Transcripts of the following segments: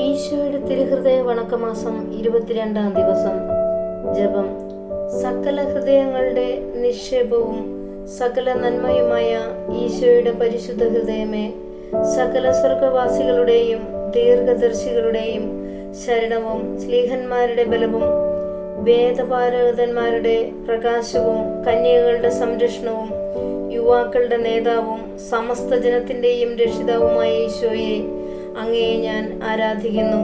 ഈശോയുടെ തിരുഹൃദയ വണക്കമാസം 22-ാം ദിവസം. ജപം. സകല ഹൃദയങ്ങളുടെ നിക്ഷേപവും സകല നന്മയുമായ ഈശോയുടെ പരിശുദ്ധ ഹൃദയമേ, സകല സ്വർഗവാസികളുടെയും ദീർഘദർശികളുടെയും ശരണവും സ്ലീഹന്മാരുടെ ബലവും വേദപാരകന്മാരുടെ പ്രകാശവും കന്യകകളുടെ സംരക്ഷണവും യുവാക്കളുടെ നേതാവും സമസ്ത ജനത്തിൻ്റെയും രക്ഷിതാവുമായ ഈശോയെ, അങ്ങയെ ഞാൻ ആരാധിക്കുന്നു.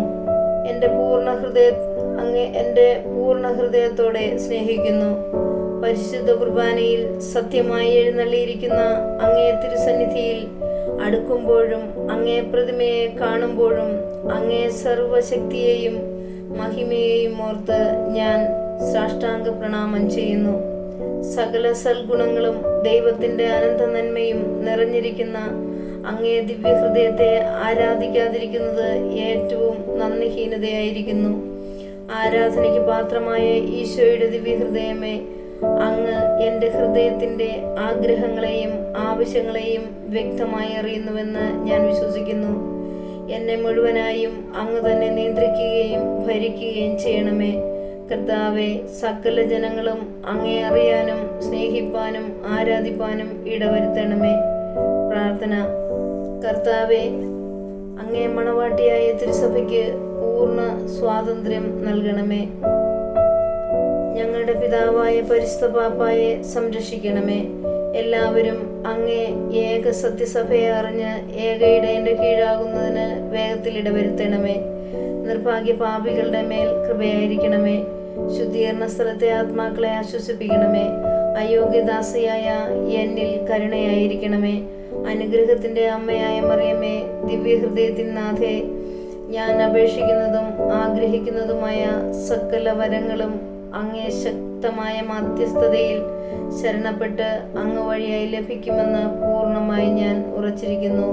എൻ്റെ പൂർണ്ണ ഹൃദയത്തോടെ സ്നേഹിക്കുന്നു. പരിശുദ്ധ കുർബാനയിൽ സത്യമായി എഴുന്നള്ളിയിരിക്കുന്ന അങ്ങേ തിരുസന്നിധിയിൽ അടുക്കുമ്പോഴും അങ്ങേ പ്രതിമയെ കാണുമ്പോഴും അങ്ങേ സർവശക്തിയെയും മഹിമയെയും ഓർത്ത് ഞാൻ സാഷ്ടാംഗ പ്രണാമം ചെയ്യുന്നു. സകല സൽഗുണങ്ങളും ദൈവത്തിൻ്റെ അനന്ത നന്മയും നിറഞ്ഞിരിക്കുന്ന അങ്ങേ ദിവ്യഹൃദയത്തെ ആരാധിക്കാതിരിക്കുന്നത് ഏറ്റവും നന്ദിഹീനതയായിരിക്കുന്നു. ആരാധനയ്ക്ക് പാത്രമായ ഈശോയുടെ ദിവ്യഹൃദയമേ, അങ്ങ് എൻ്റെ ഹൃദയത്തിൻ്റെ ആഗ്രഹങ്ങളെയും ആവശ്യങ്ങളെയും വ്യക്തമായി അറിയുന്നുവെന്ന് ഞാൻ വിശ്വസിക്കുന്നു. എന്നെ മുഴുവനായും അങ്ങ് തന്നെ നിയന്ത്രിക്കുകയും ഭരിക്കുകയും ചെയ്യണമേ. കർത്താവെ, സകല ജനങ്ങളും അങ്ങേ അറിയാനും സ്നേഹിപ്പാനും ആരാധിപ്പാനും ഇടവരുത്തണമേ. പ്രാർത്ഥന. കർത്താവെ, അങ്ങേ മണവാട്ടിയായ തിരുസഭയ്ക്ക് പൂർണ്ണ സ്വാതന്ത്ര്യം നൽകണമേ. ഞങ്ങളുടെ പിതാവായ പരിശുദ്ധ പാപ്പായെ സംരക്ഷിക്കണമേ. എല്ലാവരും അങ്ങേ ഏക സത്യസഭയെ അറിഞ്ഞ് ഏക ഇടയന്റെ കീഴാകുന്നതിന് വേഗത്തിൽ ഇടവരുത്തണമേ. നിർഭാഗ്യ പാപികളുടെ മേൽ കൃപയായിരിക്കണമേ. ശുദ്ധീകരണ സ്ഥലത്തെ ആത്മാക്കളെ ആശ്വസിപ്പിക്കണമേ. അയോഗ്യദാസിയായ എന്നിൽ കരുണയായിരിക്കണമേ. അനുഗ്രഹത്തിന്റെ അമ്മയായ മറിയമേ, ദിവ്യഹൃദയത്തിൻ നാഥേ, ഞാൻ അപേക്ഷിക്കുന്നതും ആഗ്രഹിക്കുന്നതുമായ സകല വരങ്ങളും അങ്ങേ ശക്തമായ മധ്യസ്ഥതയിൽ ശരണപ്പെട്ട് അങ്ങ് വഴിയായി ലഭിക്കുമെന്ന് പൂർണ്ണമായി ഞാൻ ഉറച്ചിരിക്കുന്നു.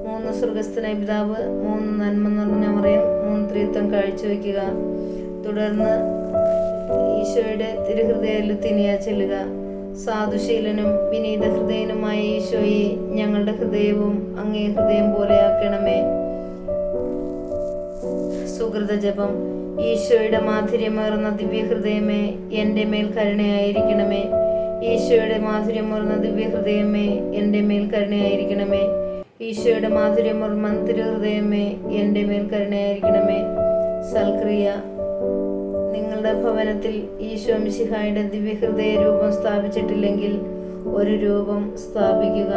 3 സ്വർഗസ്ഥനായ പിതാവ്, 3 നന്മ നിറഞ്ഞ മറിയം, 3 ത്രിത്വം കാഴ്ചവെക്കുക. തുടർന്ന് ഈശോയുടെ തിരുഹൃദയത്തിനിയ ചെല്ലുക. സാധുശീലനും വിനീത ഹൃദയനുമായ ഈശോയെ, ഞങ്ങളുടെ ഹൃദയവും അങ്ങേ ഹൃദയം പോലെയാക്കണമേ. സുഹൃത ജപം. ഈശോയുടെ മാധുര്യമേറുന്ന ദിവ്യഹൃദയമേ, എൻ്റെ മേൽ കരുണയായിരിക്കണമേ. ഈശോയുടെ മാധുര്യമേറുന്ന ദിവ്യഹൃദയമേ, എൻ്റെ മേൽ കരുണയായിരിക്കണമേ. ഈശോയുടെ മാധുര്യമേറുന്ന തിരുഹൃദയമേ, എൻ്റെ മേൽ കരുണയായിരിക്കണമേ. സൽക്രിയ. നിങ്ങളുടെ ഭവനത്തിൽ ഈശോ മിശിഹായുടെ ദിവ്യഹൃദയ രൂപം സ്ഥാപിച്ചിട്ടില്ലെങ്കിൽ ഒരു രൂപം സ്ഥാപിക്കുക.